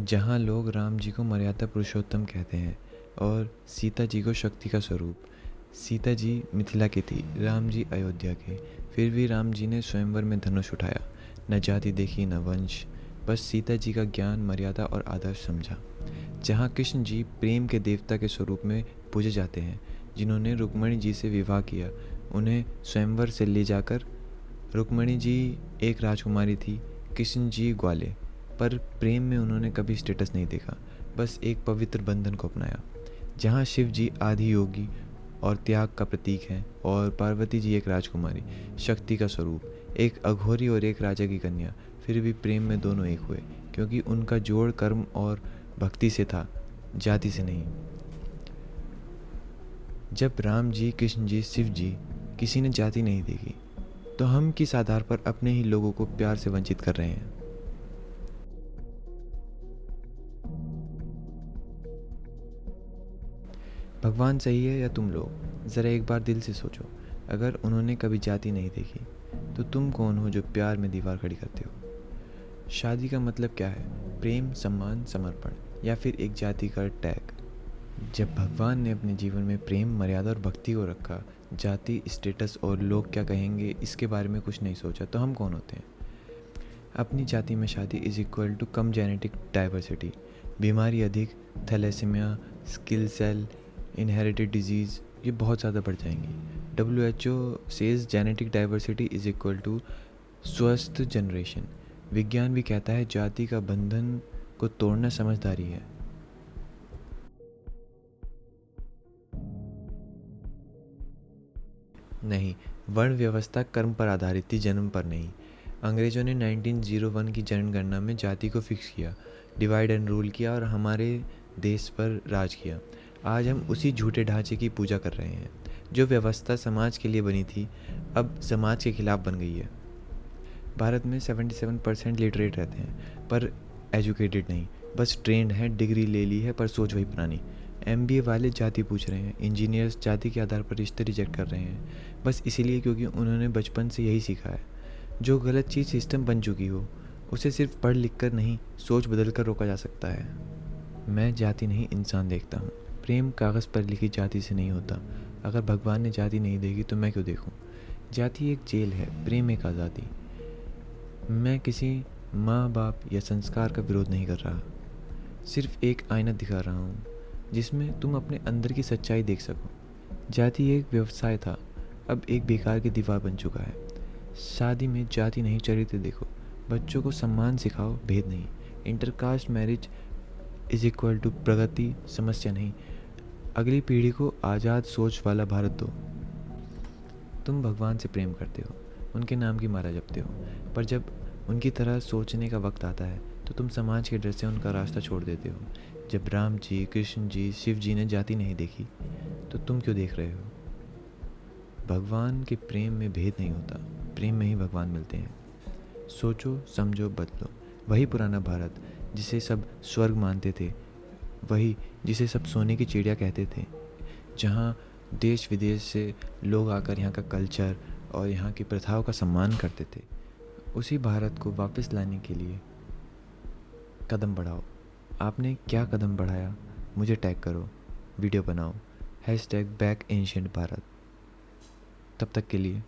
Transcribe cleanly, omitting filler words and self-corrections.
जहाँ लोग राम जी को मर्यादा पुरुषोत्तम कहते हैं और सीता जी को शक्ति का स्वरूप। सीता जी मिथिला की थी, राम जी अयोध्या के। फिर भी राम जी ने स्वयंवर में धनुष उठाया, न जाति देखी न वंश, बस सीता जी का ज्ञान, मर्यादा और आदर्श समझा। जहाँ कृष्ण जी प्रेम के देवता के स्वरूप में पूजे जाते हैं, जिन्होंने रुक्मणी जी से विवाह किया, उन्हें स्वयंवर से ले जाकर, रुक्मणी जी एक राजकुमारी थी, कृष्ण जी ग्वाले, पर प्रेम में उन्होंने कभी स्टेटस नहीं देखा, बस एक पवित्र बंधन को अपनाया। जहाँ शिव जी आदि योगी और त्याग का प्रतीक हैं और पार्वती जी एक राजकुमारी, शक्ति का स्वरूप, एक अघोरी और एक राजा की कन्या, फिर भी प्रेम में दोनों एक हुए, क्योंकि उनका जोड़ कर्म और भक्ति से था, जाति से नहीं। जब राम जी, कृष्ण जी, शिव जी, किसी ने जाति नहीं देखी, तो हम किस आधार पर अपने ही लोगों को प्यार से वंचित कर रहे हैं? भगवान सही है या तुम लोग? ज़रा एक बार दिल से सोचो। अगर उन्होंने कभी जाति नहीं देखी, तो तुम कौन हो जो प्यार में दीवार खड़ी करते हो? शादी का मतलब क्या है? प्रेम, सम्मान, समर्पण, या फिर एक जाति का टैग? जब भगवान ने अपने जीवन में प्रेम, मर्यादा और भक्ति को रखा, जाति, स्टेटस और लोग क्या कहेंगे इसके बारे में कुछ नहीं सोचा, तो हम कौन होते हैं? अपनी जाति में शादी इज इक्वल टू कम जेनेटिक डाइवर्सिटी, बीमारी अधिक, thalassemia, sickle cell, inherited disease, ये बहुत ज़्यादा बढ़ जाएंगी। WHO says genetic diversity is equal to स्वस्थ जनरेशन। विज्ञान भी कहता है जाति का बंधन को तोड़ना समझदारी है। नहीं, वर्ण व्यवस्था कर्म पर आधारित थी, जन्म पर नहीं। अंग्रेज़ों ने 1901 की जनगणना में जाति को फिक्स किया, डिवाइड एंड रूल किया और हमारे देश पर राज किया। आज हम उसी झूठे ढांचे की पूजा कर रहे हैं। जो व्यवस्था समाज के लिए बनी थी, अब समाज के खिलाफ बन गई है। भारत में 77% लिटरेट रहते हैं, पर एजुकेटेड नहीं, बस ट्रेंड हैं, डिग्री ले ली है, पर सोच वही पुरानी। MBA वाले जाति पूछ रहे हैं, इंजीनियर्स जाति के आधार पर रिश्ते रिजेक्ट कर रहे हैं, बस इसीलिए क्योंकि उन्होंने बचपन से यही सीखा है। जो गलत चीज़ सिस्टम बन चुकी हो, उसे सिर्फ पढ़ लिख कर नहीं, सोच बदल कर रोका जा सकता है। मैं जाति नहीं, इंसान देखता हूँ। प्रेम कागज़ पर लिखी जाति से नहीं होता। अगर भगवान ने जाति नहीं देखी तो मैं क्यों देखूँ? जाति एक जेल है, प्रेम एक आज़ादी। मैं किसी माँ बाप या संस्कार का विरोध नहीं कर रहा, सिर्फ एक आईना दिखा रहा हूँ जिसमें तुम अपने अंदर की सच्चाई देख सको। जाति एक व्यवसाय था, अब एक बेकार की दीवार बन चुका है। शादी में जाति नहीं, चरित्र देखो। बच्चों को सम्मान सिखाओ, भेद नहीं। Intercaste marriage is equal to प्रगति, समस्या नहीं। अगली पीढ़ी को आज़ाद सोच वाला भारत दो। तुम भगवान से प्रेम करते हो, उनके नाम की माला जपते हो, पर जब उनकी तरह सोचने का वक्त आता है तो तुम समाज के डर से उनका रास्ता छोड़ देते हो। जब राम जी, कृष्ण जी, शिव जी ने जाति नहीं देखी, तो तुम क्यों देख रहे हो? भगवान के प्रेम में भेद नहीं होता, प्रेम में ही भगवान मिलते हैं। सोचो, समझो, बदलो। वही पुराना भारत जिसे सब स्वर्ग मानते थे, वही जिसे सब सोने की चिड़िया कहते थे, जहाँ देश विदेश से लोग आकर यहाँ का कल्चर और यहाँ की प्रथाओं का सम्मान करते थे, उसी भारत को वापस लाने के लिए कदम बढ़ाओ। आपने क्या कदम बढ़ाया? मुझे टैग करो, वीडियो बनाओ, #बैक एंशिएंट भारत। तब तक के लिए